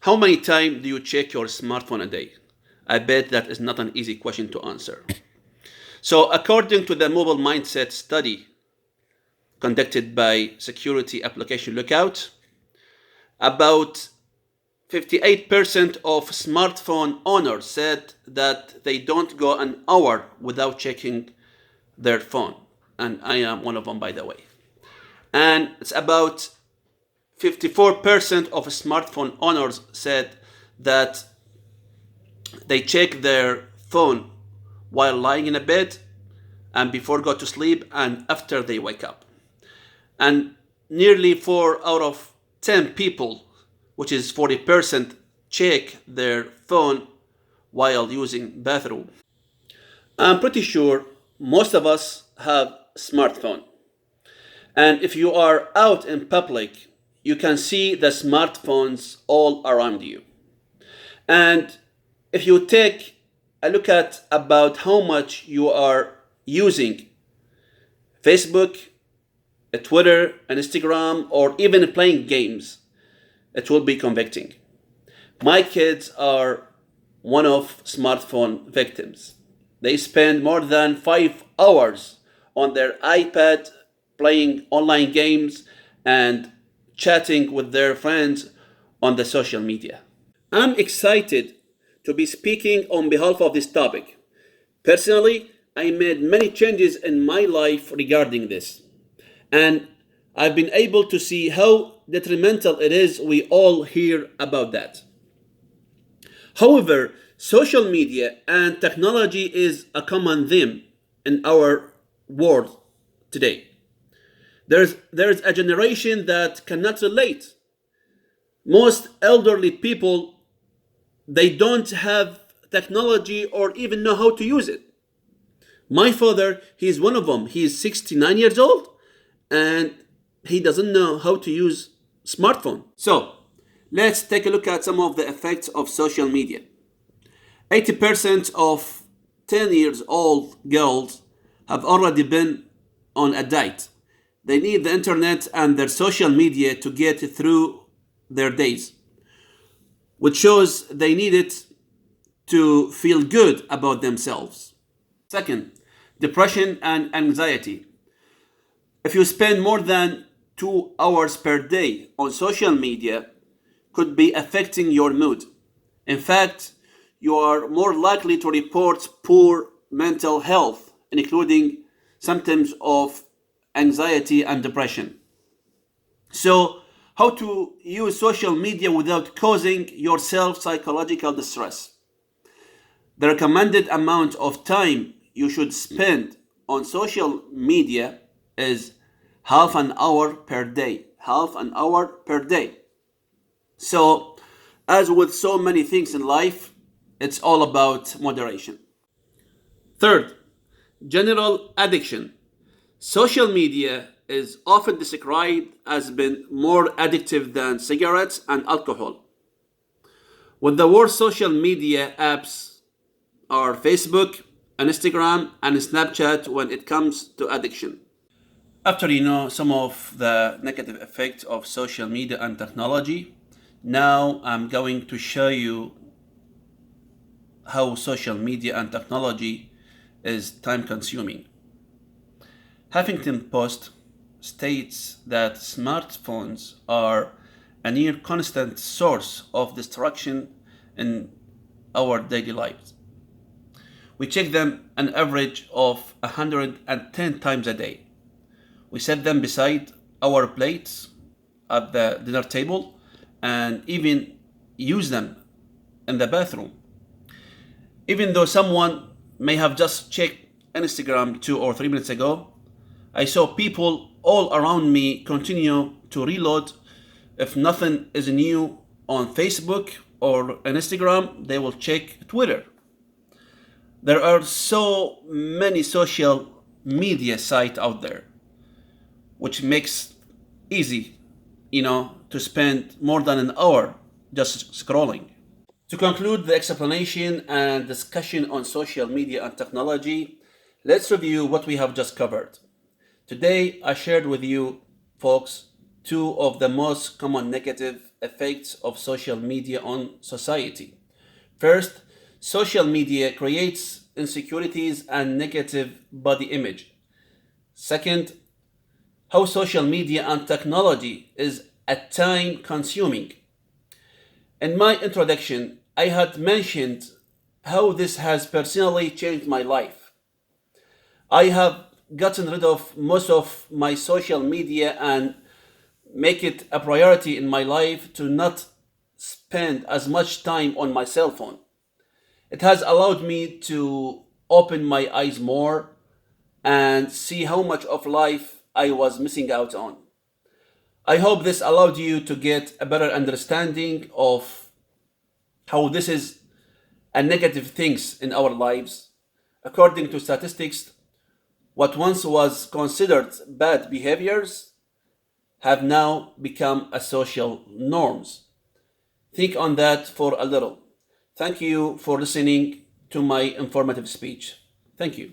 How many times do you check your smartphone a day? I bet that is not an easy question to answer. So according to the mobile mindset study conducted by Security Application Lookout, about 58% of smartphone owners said that they don't go an hour without checking their phone. And I am one of them, by the way. And it's about 54% of smartphone owners said that they check their phone while lying in a bed and before go to sleep and after they wake up. And nearly 4 out of 10 people, which is 40%, check their phone while using bathroom. I'm pretty sure most of us have smartphone. And if you are out in public, you can see the smartphones all around you. And if you take a look at about how much you are using Facebook, Twitter, and Instagram, or even playing games, it will be convicting. My kids are one of smartphone victims. They spend more than 5 hours on their iPad playing online games and chatting with their friends on the social media. I'm excited to be speaking on behalf of this topic. Personally, I made many changes in my life regarding this, and I've been able to see how detrimental it is. We all hear about that. However, social media and technology is a common theme in our world today. There's a generation that cannot relate. Most elderly people, they don't have technology or even know how to use it. My father, he's one of them. He's 69 years old and he doesn't know how to use smartphone. So let's take a look at some of the effects of social media. 80% of 10 years old girls have already been on a diet. They need the internet and their social media to get through their days, which shows they need it to feel good about themselves. Second, depression and anxiety. If you spend more than 2 hours per day on social media, could be affecting your mood. In fact, you are more likely to report poor mental health, including symptoms of anxiety and depression. So, how to use social media without causing yourself psychological distress. The recommended amount of time you should spend on social media is half an hour per day. Half an hour per day. So, as with so many things in life, it's all about moderation. Third, general addiction. Social media is often described as being more addictive than cigarettes and alcohol. With the worst social media apps are Facebook, and Instagram, and Snapchat when it comes to addiction. After you know some of the negative effects of social media and technology, now I'm going to show you how social media and technology is time consuming. Huffington Post states that smartphones are a near constant source of distraction in our daily lives. We check them an average of 110 times a day. We set them beside our plates at the dinner table and even use them in the bathroom. Even though someone may have just checked Instagram 2 or 3 minutes ago, I saw people all around me continue to reload. If nothing is new on Facebook or on Instagram, they will check Twitter. There are so many social media sites out there, which makes easy, to spend more than an hour just scrolling. To conclude the explanation and discussion on social media and technology, let's review what we have just covered. Today, I shared with you, folks, 2 of the most common negative effects of social media on society. First, social media creates insecurities and negative body image. Second, how social media and technology is at time consuming. In my introduction, I had mentioned how this has personally changed my life. I have gotten rid of most of my social media and make it a priority in my life to not spend as much time on my cell phone. It has allowed me to open my eyes more and see how much of life I was missing out on. I hope this allowed you to get a better understanding of how this is a negative things in our lives. According to statistics, what once was considered bad behaviors have now become a social norms. Think on that for a little. Thank you for listening to my informative speech. Thank you.